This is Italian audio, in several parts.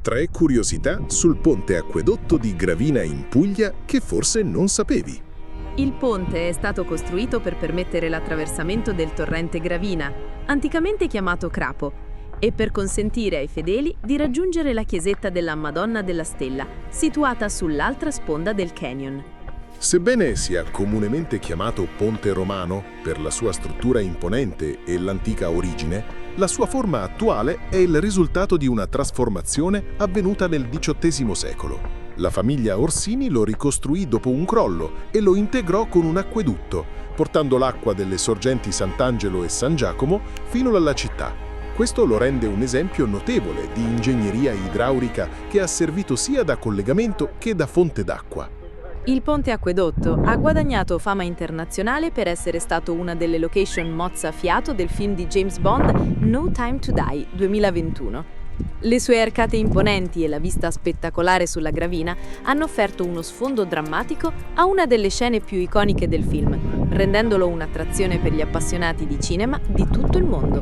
3 curiosità sul ponte acquedotto di Gravina in Puglia che forse non sapevi. Il ponte è stato costruito per permettere l'attraversamento del torrente Gravina, anticamente chiamato Crapo, e per consentire ai fedeli di raggiungere la chiesetta della Madonna della Stella, situata sull'altra sponda del canyon. Sebbene sia comunemente chiamato Ponte Romano per la sua struttura imponente e l'antica origine, la sua forma attuale è il risultato di una trasformazione avvenuta nel XVIII secolo. La famiglia Orsini lo ricostruì dopo un crollo e lo integrò con un acquedotto, portando l'acqua delle sorgenti Sant'Angelo e San Giacomo fino alla città. Questo lo rende un esempio notevole di ingegneria idraulica che ha servito sia da collegamento che da fonte d'acqua. Il ponte acquedotto ha guadagnato fama internazionale per essere stato una delle location mozza a fiato del film di James Bond No Time to Die 2021. Le sue arcate imponenti e la vista spettacolare sulla Gravina hanno offerto uno sfondo drammatico a una delle scene più iconiche del film, rendendolo un'attrazione per gli appassionati di cinema di tutto il mondo.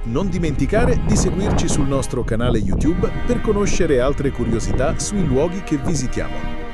Non dimenticare di seguirci sul nostro canale YouTube per conoscere altre curiosità sui luoghi che visitiamo.